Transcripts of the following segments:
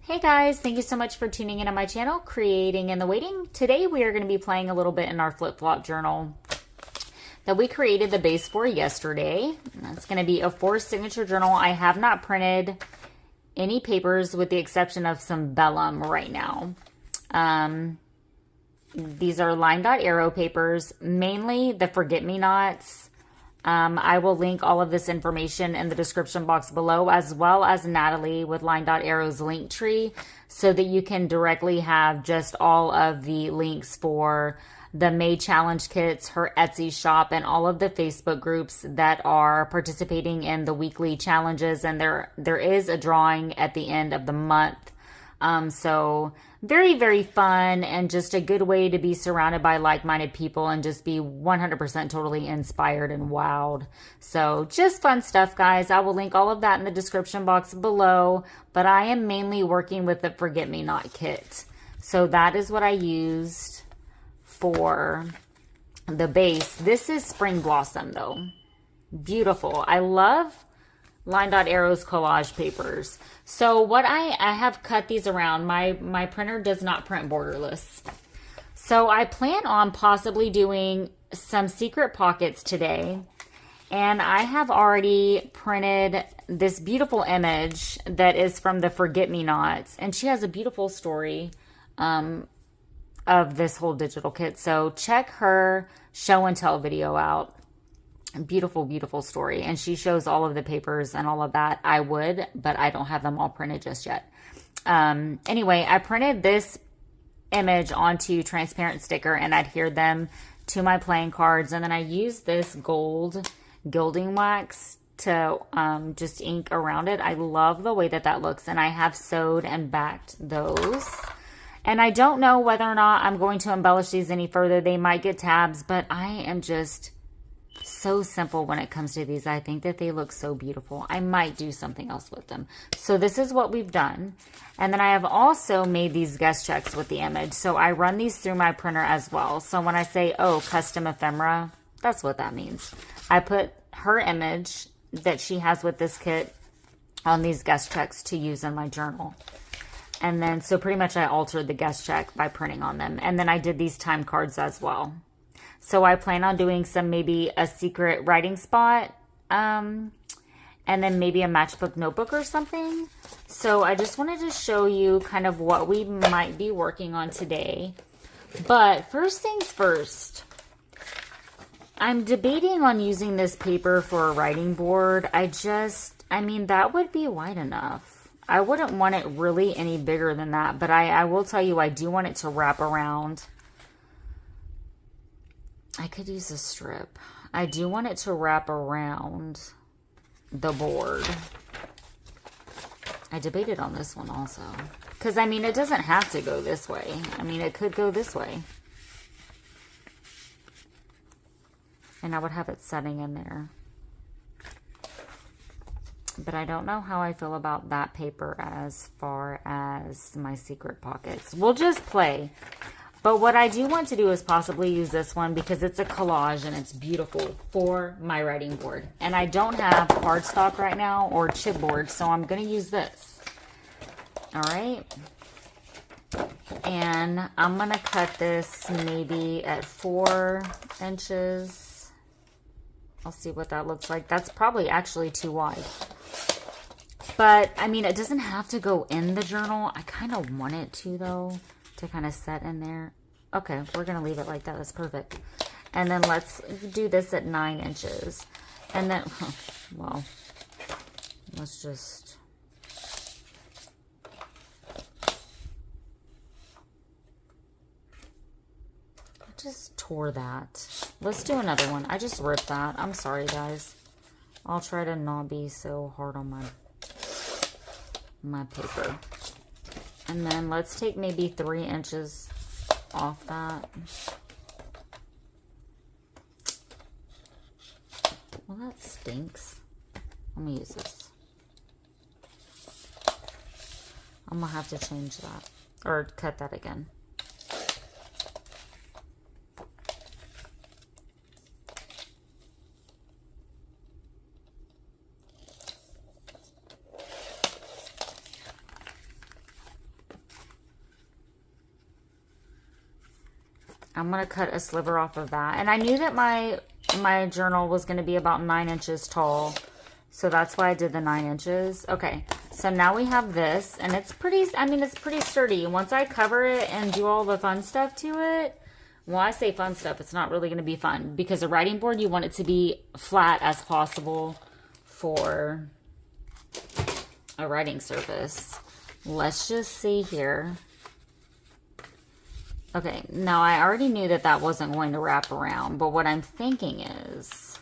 Hey guys, thank you so much for tuning in on my channel, Creating in the Waiting. Today we are going to be playing a little bit in our flip-flop journal that we created the base for yesterday. That's going to be a 4 signature journal. I have not printed any papers with the exception of some vellum right now. These are line dot arrow papers, mainly the forget-me-nots. I will link all of this information in the description box below, as well as Natalie with Line Dot Arrow's Linktree, so that you can directly have just all of the links for the May Challenge kits, her Etsy shop, and all of the Facebook groups that are participating in the weekly challenges. And there is a drawing at the end of the month. So very, very fun and just a good way to be surrounded by like-minded people and just be 100% totally inspired and wowed. So just fun stuff, guys. I will link all of that in the description box below, but I am mainly working with the Forget-Me-Not kit. So that is what I used for the base. This is Spring Blossom though. Beautiful. I love Line Dot Arrows collage papers. So what I have cut these around. My printer does not print borderless. So I plan on possibly doing some secret pockets today. And I have already printed this beautiful image that is from the Forget-Me-Nots. And she has a beautiful story of this whole digital kit. So check her show and tell video out. Beautiful, beautiful story. And she shows all of the papers and all of that. I would, but I don't have them all printed just yet. Anyway, I printed this image onto transparent sticker and adhered them to my playing cards. And then I used this gold gilding wax to just ink around it. I love the way that that looks. And I have sewed and backed those. And I don't know whether or not I'm going to embellish these any further. They might get tabs, but I am just so simple when it comes to these. I think that they look so beautiful. I might do something else with them. So this is what we've done. And then I have also made these guest checks with the image. So I run these through my printer as well. So when I say, oh, custom ephemera, that's what that means. I put her image that she has with this kit on these guest checks to use in my journal. And then, so pretty much I altered the guest check by printing on them. And then I did these time cards as well. So I plan on doing some, maybe a secret writing spot, and then maybe a matchbook notebook or something. So I just wanted to show you kind of what we might be working on today. But first things first, I'm debating on using this paper for a writing board. I mean, that would be wide enough. I wouldn't want it really any bigger than that, but I will tell you, I do want it to wrap around. I could use a strip. I do want it to wrap around the board. I debated on this one also. Because, I mean, it doesn't have to go this way. I mean, it could go this way. And I would have it setting in there. But I don't know how I feel about that paper as far as my secret pockets. We'll just play. But what I do want to do is possibly use this one because it's a collage and it's beautiful for my writing board. And I don't have cardstock right now or chipboard, so I'm going to use this. All right. And I'm going to cut this maybe at 4 inches. I'll see what that looks like. That's probably actually too wide. But, I mean, it doesn't have to go in the journal. I kind of want it to, though, to kind of set in there. Okay, we're going to leave it like that. That's perfect. And then let's do this at 9 inches. And then, well, let's just... I just tore that. Let's do another one. I just ripped that. I'm sorry, guys. I'll try to not be so hard on my paper. And then let's take maybe 3 inches off that. Well, that stinks. Let me use this. I'm gonna have to change that or cut that again. I'm going to cut a sliver off of that. And I knew that my journal was going to be about 9 inches tall. So that's why I did the 9 inches. Okay, so now we have this, and it's pretty, I mean, it's pretty sturdy. Once I cover it and do all the fun stuff to it, well, I say fun stuff, it's not really going to be fun, because a writing board, you want it to be flat as possible for a writing surface. Let's just see here. Okay, now I already knew that that wasn't going to wrap around, but what I'm thinking is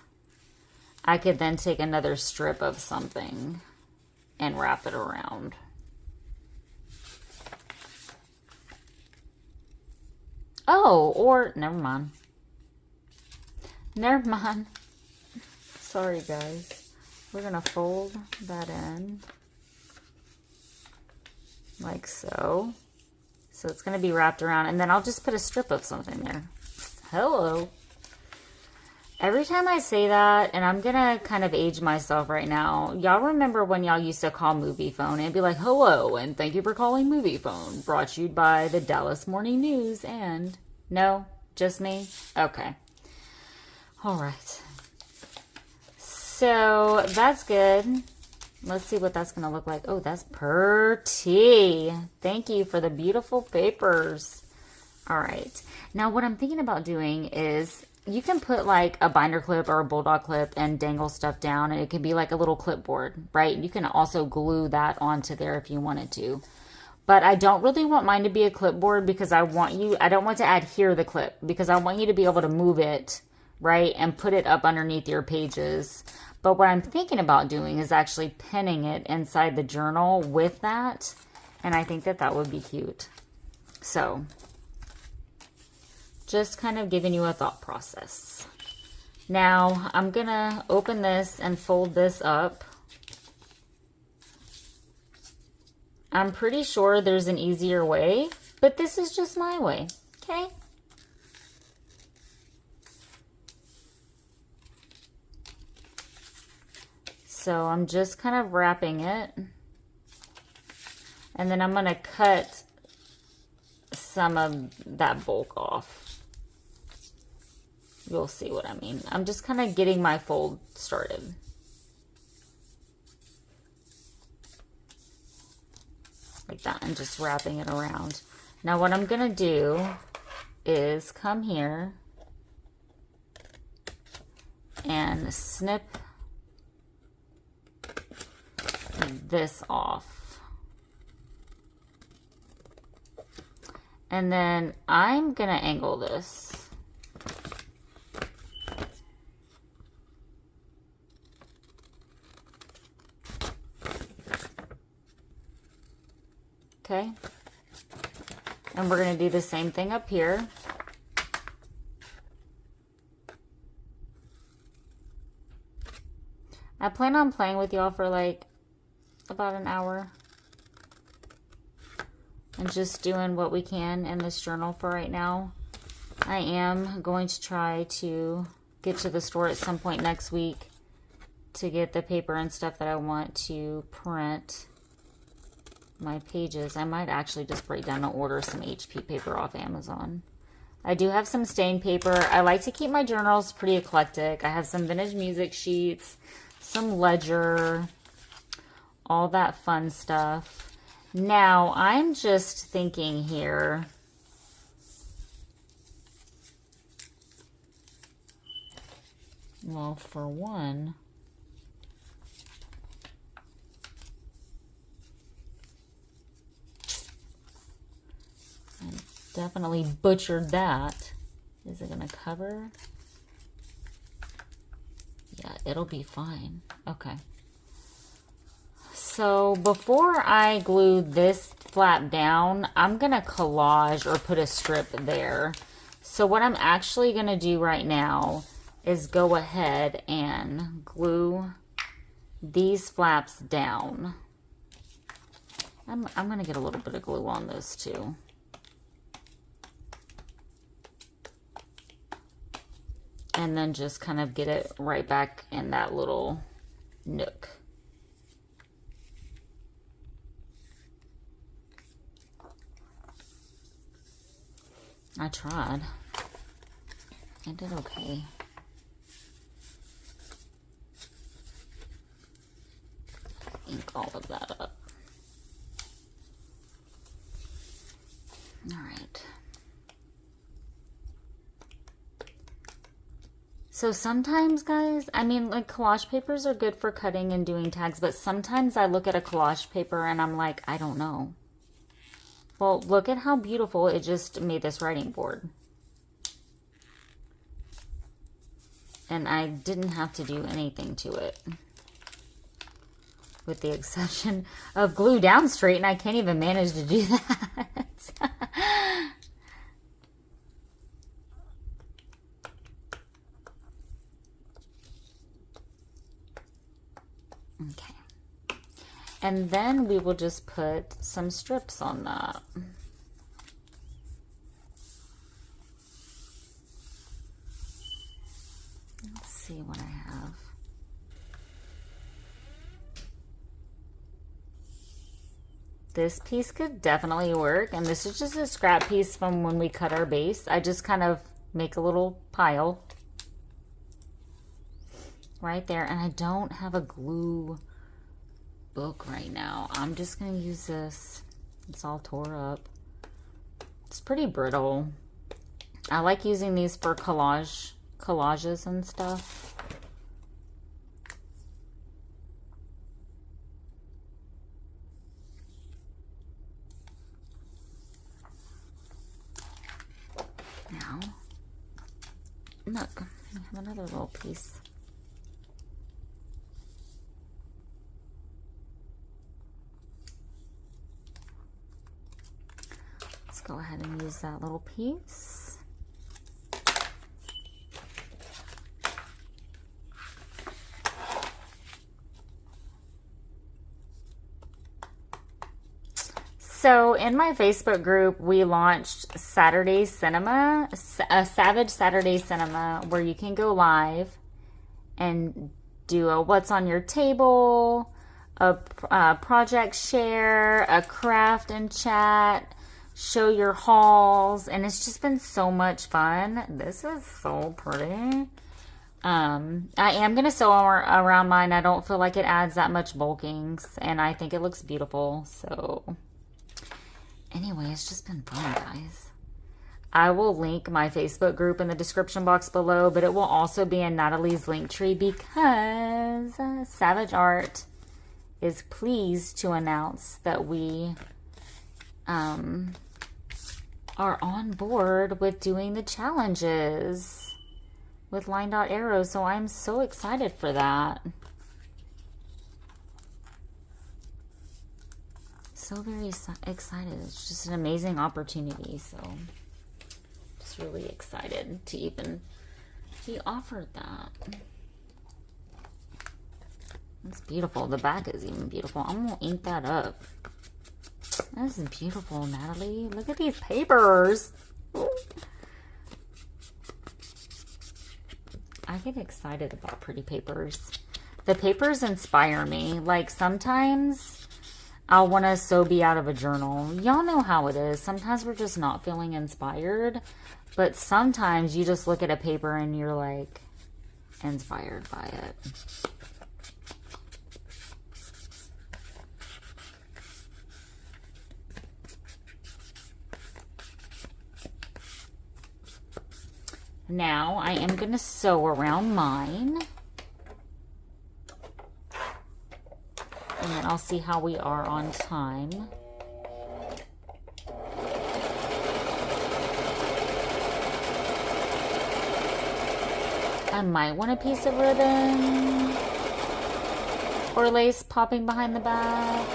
I could then take another strip of something and wrap it around. Oh, or never mind. Never mind. Sorry, guys. We're going to fold that in like so. So it's going to be wrapped around, and then I'll just put a strip of something there. Hello. Every time I say that, and I'm going to kind of age myself right now, y'all remember when y'all used to call Movie Phone and it'd be like, hello, and thank you for calling Movie Phone, brought to you by the Dallas Morning News, and no, just me? Okay. All right. So that's good. Let's see what that's going to look like. Oh, that's pretty. Thank you for the beautiful papers. All right. Now what I'm thinking about doing is, you can put like a binder clip or a bulldog clip and dangle stuff down, and it could be like a little clipboard, right? You can also glue that onto there if you wanted to. But I don't really want mine to be a clipboard, because I don't want to adhere the clip, because I want you to be able to move it, right? And put it up underneath your pages. But what I'm thinking about doing is actually pinning it inside the journal with that. And I think that that would be cute. So just kind of giving you a thought process. Now, I'm going to open this and fold this up. I'm pretty sure there's an easier way, but this is just my way, okay? So I'm just kind of wrapping it. And then I'm going to cut some of that bulk off. You'll see what I mean. I'm just kind of getting my fold started. Like that, and just wrapping it around. Now what I'm going to do is come here and snip this off. And then I'm going to angle this. Okay, and we're going to do the same thing up here. I plan on playing with y'all for like about an hour and just doing what we can in this journal for right now. I am going to try to get to the store at some point next week to get the paper and stuff that I want to print my pages. I might actually just break down and order some HP paper off Amazon. I do have some stained paper. I like to keep my journals pretty eclectic. I have some vintage music sheets, some ledger, all that fun stuff. Now, I'm just thinking here, well, for one, I definitely butchered that. Is it going to cover? Yeah, it'll be fine. Okay. So before I glue this flap down, I'm going to collage or put a strip there. So what I'm actually going to do right now is go ahead and glue these flaps down. I'm going to get a little bit of glue on this too. And then just kind of get it right back in that little nook. I tried. I did okay. Ink all of that up. All right. So sometimes, guys, I mean, like, collage papers are good for cutting and doing tags, but sometimes I look at a collage paper and I'm like, I don't know. Well, look at how beautiful it just made this writing board. And I didn't have to do anything to it. With the exception of glue down straight, and I can't even manage to do that. Okay. And then we will just put some strips on that. Let's see what I have. This piece could definitely work, and this is just a scrap piece from when we cut our base. I just kind of make a little pile right there, and I don't have a glue book right now. I'm just gonna use this. It's all tore up. It's pretty brittle. I like using these for collages and stuff. Now, look, I have another little piece. Let's go ahead and use that little piece. So in my Facebook group, we launched Saturday Cinema, a Savage Saturday Cinema, where you can go live and do a what's on your table, a project share, a craft and chat, show your hauls, and it's just been so much fun. This is so pretty. I am going to sew around mine. I don't feel like it adds that much bulking, and I think it looks beautiful, so... Anyway, it's just been fun, guys. I will link my Facebook group in the description box below, but it will also be in Natalie's Linktree because Savage Art is pleased to announce that we are on board with doing the challenges with Line Dot Arrows, so I'm so excited for that. So very excited. It's just an amazing opportunity, so just really excited to even be offered that. It's beautiful. The back is even beautiful. I'm gonna ink that up. This is beautiful, Natalie. Look at these papers. Ooh. I get excited about pretty papers. The papers inspire me. Like, sometimes I'll want to sew be out of a journal. Y'all know how it is. Sometimes we're just not feeling inspired. But sometimes you just look at a paper and you're like inspired by it. Now I am going to sew around mine. And then I'll see how we are on time. I might want a piece of ribbon or lace popping behind the back.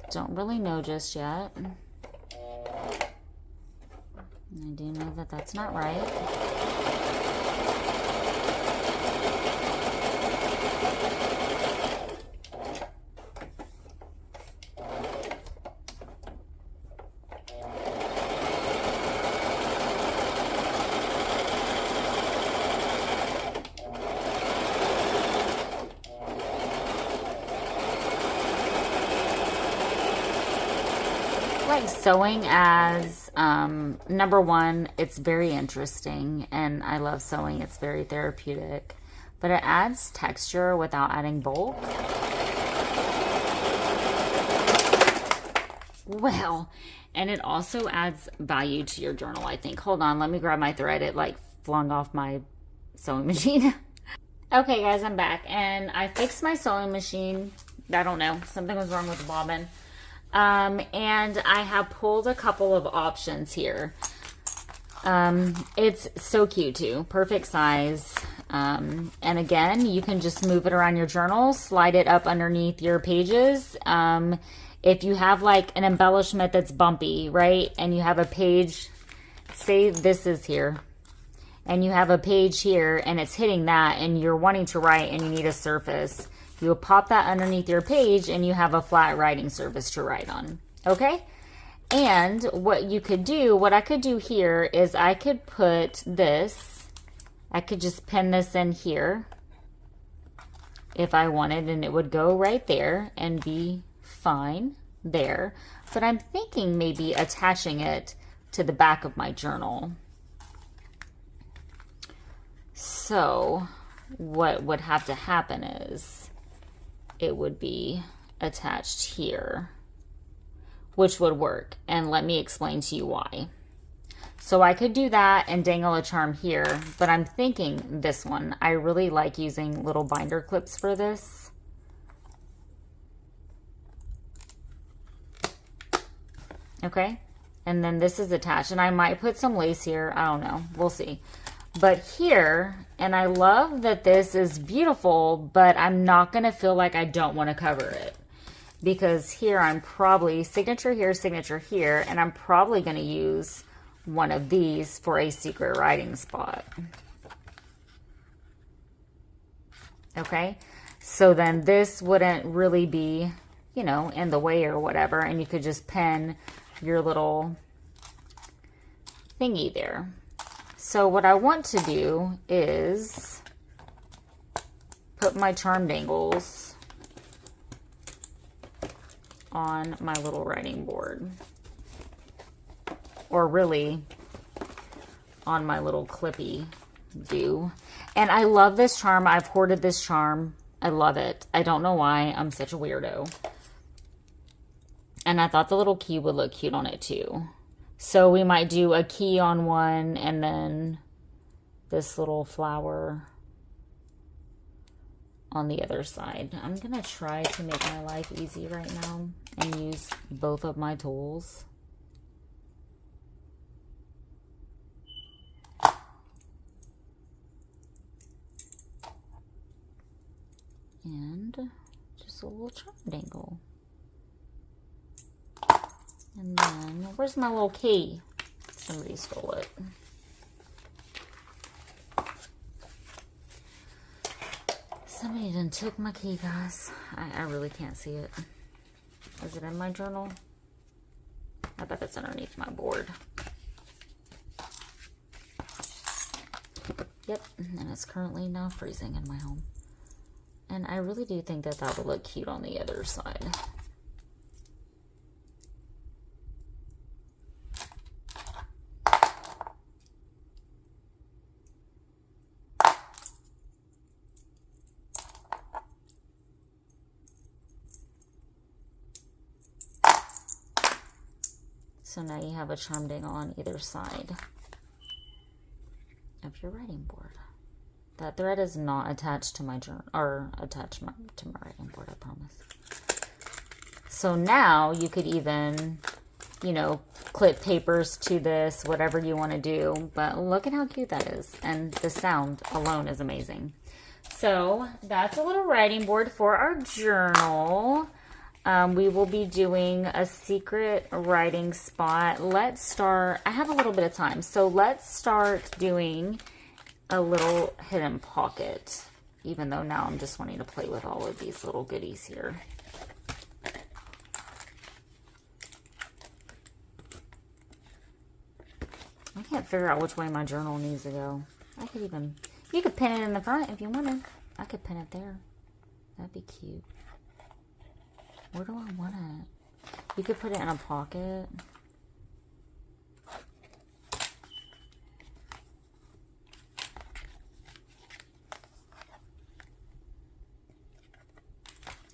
Don't really know just yet. I do know that that's not right. like sewing as, number one, it's very interesting, and I love sewing. It's very therapeutic, but it adds texture without adding bulk. Well, and it also adds value to your journal, I think. Hold on, let me grab my thread. It like flung off my sewing machine. Okay, guys, I'm back, and I fixed my sewing machine. I don't know, something was wrong with the bobbin. And I have pulled a couple of options here. It's so cute too, perfect size. And again, you can just move it around your journal, slide it up underneath your pages. If you have like an embellishment that's bumpy, right? And you have a page, say this is here, and you have a page here and it's hitting that and you're wanting to write and you need a surface. You'll pop that underneath your page and you have a flat writing surface to write on. Okay? And what you could do, what I could do here is I could put this, I could just pin this in here if I wanted, and it would go right there and be fine there. But I'm thinking maybe attaching it to the back of my journal. So what would have to happen is it would be attached here, which would work. And let me explain to you why. So I could do that and dangle a charm here, but I'm thinking this one. I really like using little binder clips for this. Okay, and then this is attached, and I might put some lace here. I don't know, we'll see. But here, and I love that this is beautiful, but I'm not going to feel like I don't want to cover it. Because here I'm probably, signature here, and I'm probably going to use one of these for a secret writing spot. Okay, so then this wouldn't really be, you know, in the way or whatever, and you could just pin your little thingy there. So what I want to do is put my charm dangles on my little writing board, or really on my little clippy do. And I love this charm. I've hoarded this charm. I love it. I don't know why. I'm such a weirdo. And I thought the little key would look cute on it too. So we might do a key on one and then this little flower on the other side. I'm going to try to make my life easy right now and use both of my tools. And just a little charm dangle. And then, where's my little key? Somebody stole it. Somebody done took my key, guys. I really can't see it. Is it in my journal? I bet it's underneath my board. Yep, and it's currently now freezing in my home. And I really do think that that would look cute on the other side. So now you have a charm dangle on either side of your writing board. That thread is not attached to my journal, or attached to my writing board, I promise. So now you could even, you know, clip papers to this, whatever you want to do. But look at how cute that is. And the sound alone is amazing. So that's a little writing board for our journal. We will be doing a secret writing spot. Let's start, I have a little bit of time, so let's start doing a little hidden pocket, even though now I'm just wanting to play with all of these little goodies here. I can't figure out which way my journal needs to go. I could even, you could pin it in the front if you wanted. I could pin it there. That'd be cute. Where do I want it? You could put it in a pocket.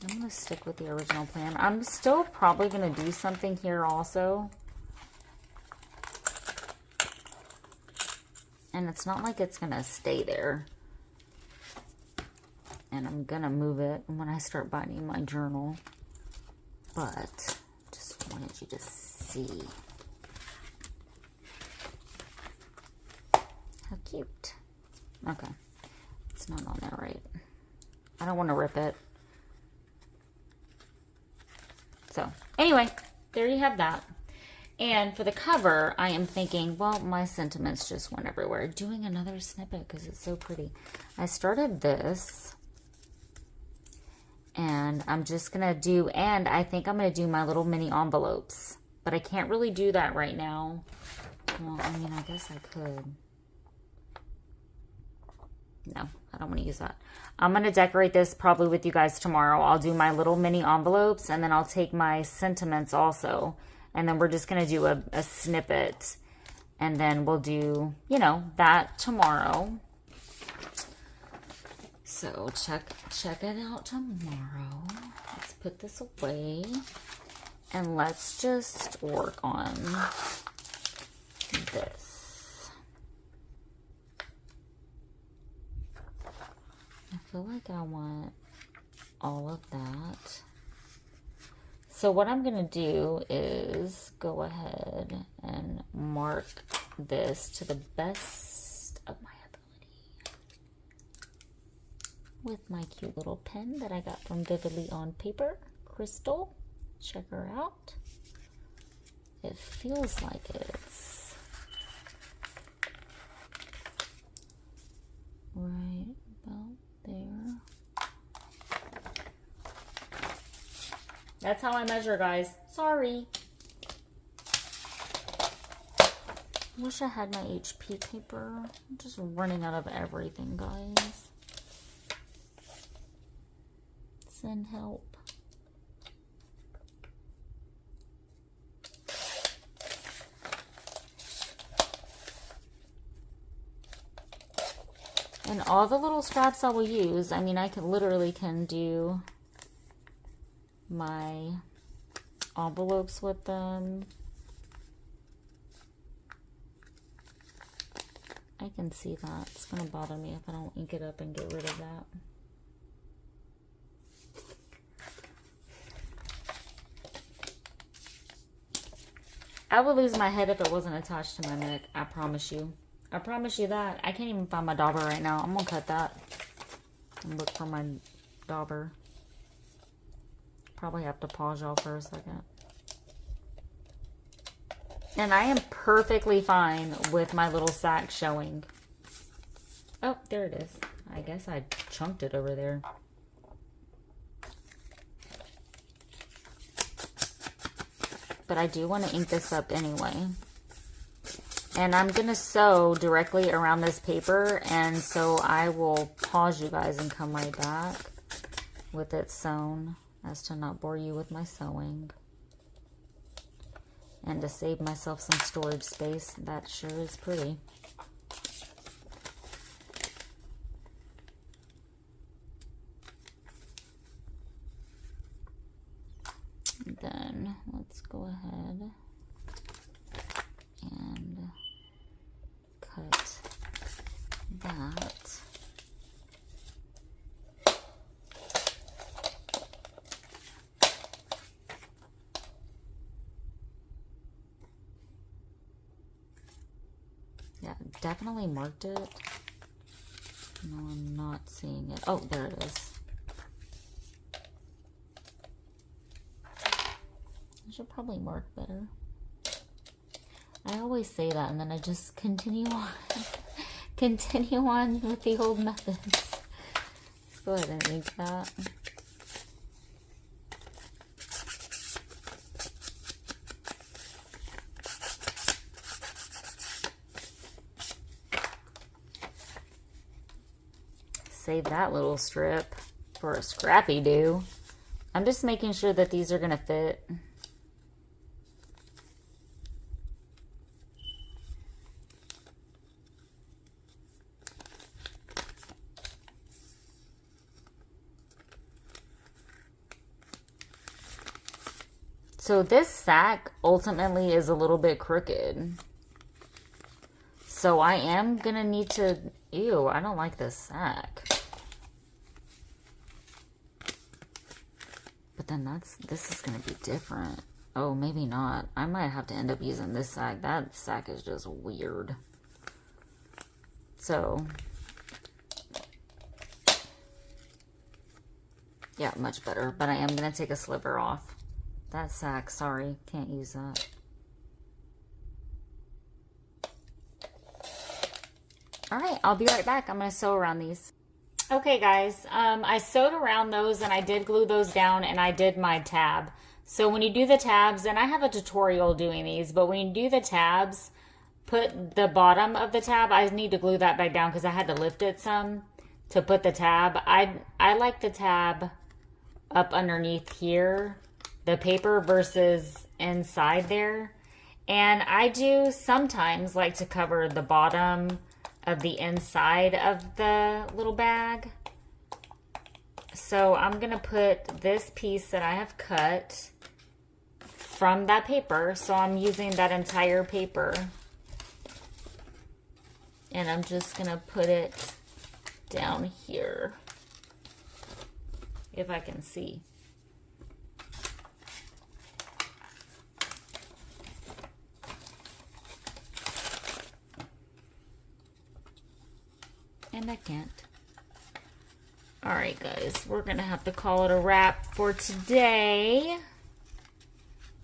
I'm going to stick with the original plan. I'm still probably going to do something here also. And it's not like it's going to stay there. And I'm going to move it when I start binding my journal. But just wanted you to see. How cute. Okay. It's not on there right. I don't want to rip it. So, anyway, there you have that. And for the cover, I am thinking, well, my sentiments just went everywhere. Doing another snippet because it's so pretty. I started this. And I'm just going to do, and I think I'm going to do my little mini envelopes. But I can't really do that right now. Well, I mean, I guess I could. No, I don't want to use that. I'm going to decorate this probably with you guys tomorrow. I'll do my little mini envelopes, and then I'll take my sentiments also. And then we're just going to do a snippet. And then we'll do, you know, that tomorrow. So check it out tomorrow. Let's put this away. And let's just work on this. I feel like I want all of that. So what I'm going to do is go ahead and mark this to the best of my ability with my cute little pen that I got from Vividly on Paper, Crystal. Check her out. It feels like it's right about there. That's how I measure, guys. Sorry. Wish I had my HP paper. I'm just running out of everything, guys. Send help. And all the little scraps I will use, I mean, I can literally do my envelopes with them. I can see that. It's going to bother me if I don't ink it up and get rid of that. I would lose my head if it wasn't attached to my neck. I promise you. I promise you that. I can't even find my dauber right now. I'm going to cut that and look for my dauber. Probably have to pause y'all for a second. And I am perfectly fine with my little sack showing. Oh, there it is. I guess I chunked it over there. But I do want to ink this up anyway. And I'm going to sew directly around this paper. And so I will pause you guys and come right back with it sewn, as to not bore you with my sewing. And to save myself some storage space. That sure is pretty. Then let's go ahead and cut that. Yeah, definitely marked it. No, I'm not seeing it. Oh, there it is. I should probably mark better. I always say that and then I just continue on. Continue on with the old methods. Let's go ahead and ink that. Save that little strip for a scrappy do. I'm just making sure that these are going to fit. So this sack ultimately is a little bit crooked. So I am going to need to... Ew, I don't like this sack. But then this is going to be different. Oh, maybe not. I might have to end up using this sack. That sack is just weird. So... yeah, much better. But I am going to take a sliver off. That sack, sorry. Can't use that. Alright, I'll be right back. I'm going to sew around these. Okay, guys. I sewed around those and I did glue those down and I did my tab. So when you do the tabs, and I have a tutorial doing these, but when you do the tabs, put the bottom of the tab, I need to glue that back down because I had to lift it some to put the tab. I like the tab up underneath here, the paper versus inside there. And I do sometimes like to cover the bottom of the inside of the little bag. So I'm gonna put this piece that I have cut from that paper. So I'm using that entire paper. And I'm just gonna put it down here. If I can see. And I can't. Alright guys, we're gonna have to call it a wrap for today.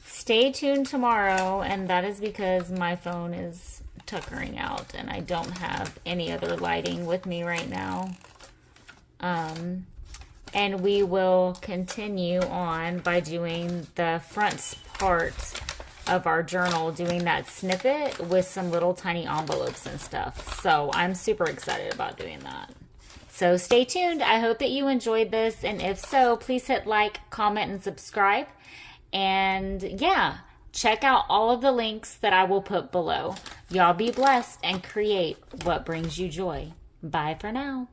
Stay tuned tomorrow, and that is because my phone is tuckering out and I don't have any other lighting with me right now. And we will continue on by doing the front part of our journal, doing that snippet with some little tiny envelopes and stuff. So I'm super excited about doing that. So stay tuned. I hope that you enjoyed this. And if so, please hit like, comment, and subscribe. And yeah, check out all of the links that I will put below. Y'all be blessed and create what brings you joy. Bye for now.